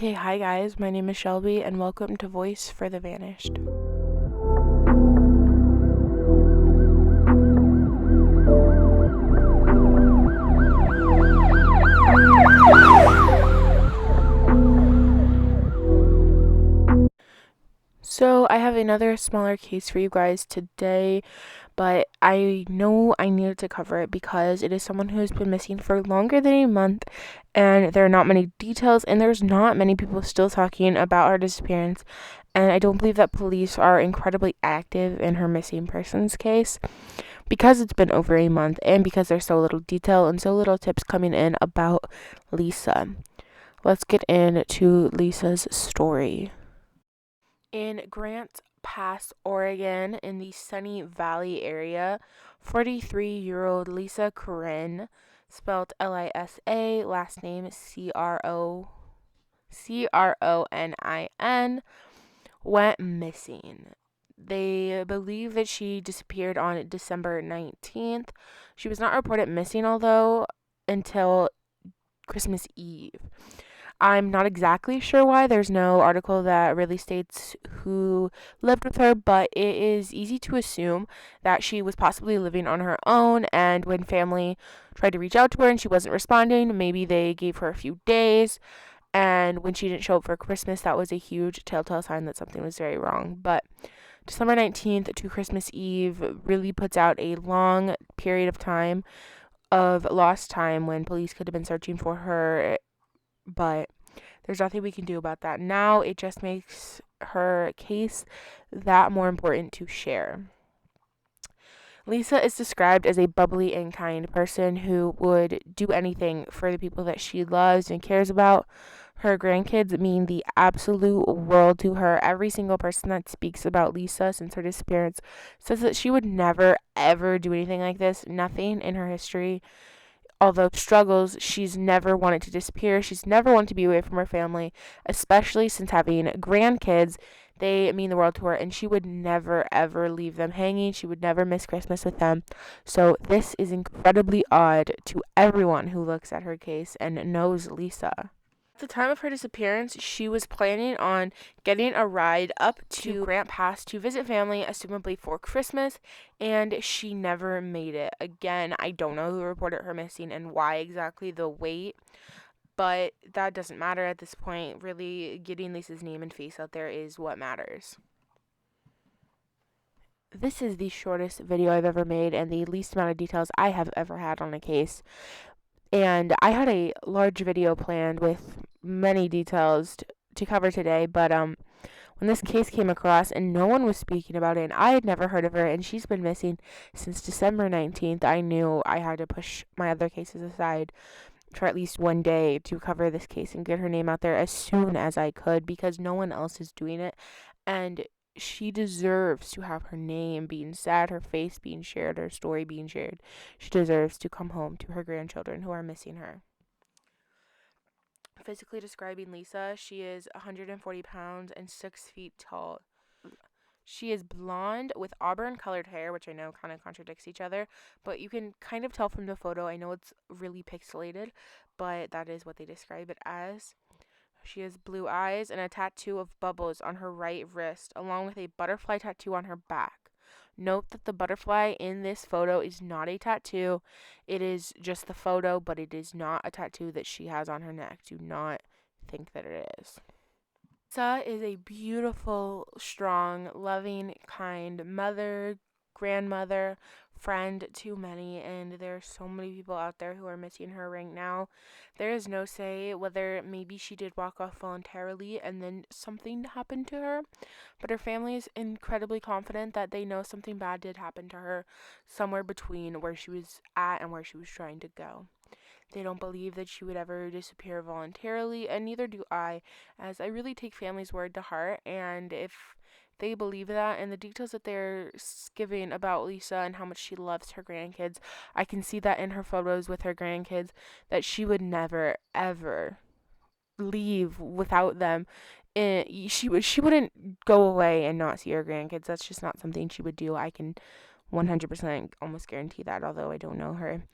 Okay, hi guys, my name is Shelby and welcome to Voice for the Vanished. So I have another smaller case for you guys today, but I know I needed to cover it because it is someone who has been missing for longer than a month and there are not many details and there's not many people still talking about her disappearance, and I don't believe that police are incredibly active in her missing persons case because it's been over a month and because there's so little detail and so little tips coming in about Lisa. Let's get into Lisa's story. In Grant Pass, Oregon, in the Sunny Valley area, 43-year-old Lisa Cronin, spelled Lisa, last name Cronin, went missing. They believe that she disappeared on December 19th. She was not reported missing, although, until Christmas Eve. I'm not exactly sure why. There's no article that really states who lived with her, but it is easy to assume that she was possibly living on her own, and when family tried to reach out to her and she wasn't responding, maybe they gave her a few days, and when she didn't show up for Christmas, that was a huge telltale sign that something was very wrong. But December 19th to Christmas Eve really puts out a long period of time of lost time when police could have been searching for her, but there's nothing we can do about that now. It just makes her case that more important to share. Lisa is described as a bubbly and kind person who would do anything for the people that she loves and cares about. Her grandkids mean the absolute world to her. Every single person that speaks about Lisa since her disappearance says that she would never, ever do anything like this. Nothing in her history, although struggles, she's never wanted to disappear. She's never wanted to be away from her family, especially since having grandkids. They mean the world to her, and she would never, ever leave them hanging. She would never miss Christmas with them. So this is incredibly odd to everyone who looks at her case and knows Lisa. At the time of her disappearance, she was planning on getting a ride up to Grant Pass to visit family, assumably for Christmas, and she never made it. Again, I don't know who reported her missing and why exactly the wait, but that doesn't matter at this point. Really, getting Lisa's name and face out there is what matters. This is the shortest video I've ever made and the least amount of details I have ever had on a case. And I had a large video planned with many details to cover today, but when this case came across and no one was speaking about it and I had never heard of her and she's been missing since December 19th, I knew I had to push my other cases aside for at least one day to cover this case and get her name out there as soon as I could, because no one else is doing it, and she deserves to have her name being said, her face being shared, her story being shared. She deserves to come home to her grandchildren who are missing her. Physically describing Lisa, she is 140 pounds and 6 feet tall. She is blonde with auburn colored hair, which I know kind of contradicts each other, but you can kind of tell from the photo. I know it's really pixelated, but that is what they describe it as. She has blue eyes and a tattoo of bubbles on her right wrist, along with a butterfly tattoo on her back. Note that the butterfly in this photo is not a tattoo. It is just the photo, but it is not a tattoo that she has on her neck. Do not think that it is. Lisa is a beautiful, strong, loving, kind mother, grandmother, friend to many, and there are so many people out there who are missing her right now. There is no say whether maybe she did walk off voluntarily and then something happened to her, but her family is incredibly confident that they know something bad did happen to her somewhere between where she was at and where she was trying to go. They don't believe that she would ever disappear voluntarily, and neither do I, as I really take family's word to heart, and if they believe that and the details that they're giving about Lisa and how much she loves her grandkids, I can see that in her photos with her grandkids, that she would never, ever leave without them. She wouldn't go away and not see her grandkids. That's just not something she would do. I can 100% almost guarantee that, although I don't know her.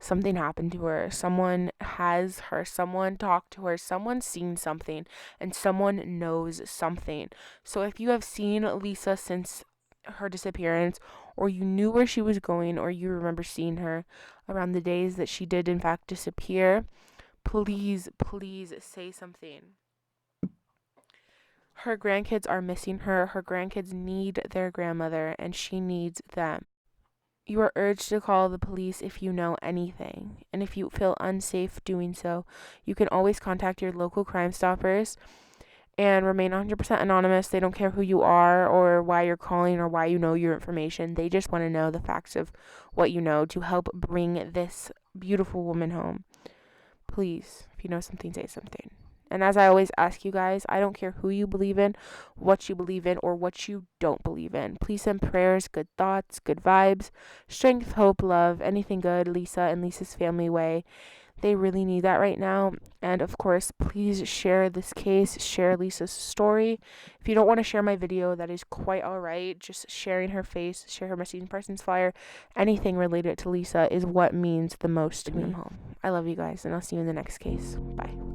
something happened to her. Someone has her, someone talked to her, someone's seen something, and someone knows something. So if you have seen Lisa since her disappearance, or you knew where she was going, or you remember seeing her around the days that she did in fact disappear, please, please say something. Her grandkids are missing her. Her grandkids need their grandmother, and she needs them. You are urged to call the police if you know anything, and if you feel unsafe doing so, you can always contact your local Crime Stoppers and remain 100% anonymous. They don't care who you are or why you're calling or why you know your information. They just want to know the facts of what you know to help bring this beautiful woman home. Please, if you know something, say something. And as I always ask you guys, I don't care who you believe in, what you believe in, or what you don't believe in. Please send prayers, good thoughts, good vibes, strength, hope, love, anything good Lisa and Lisa's family way. They really need that right now. And of course, please share this case, share Lisa's story. If you don't want to share my video, that is quite all right. Just sharing her face, share her missing persons flyer, anything related to Lisa is what means the most to me. I love you guys, and I'll see you in the next case. Bye.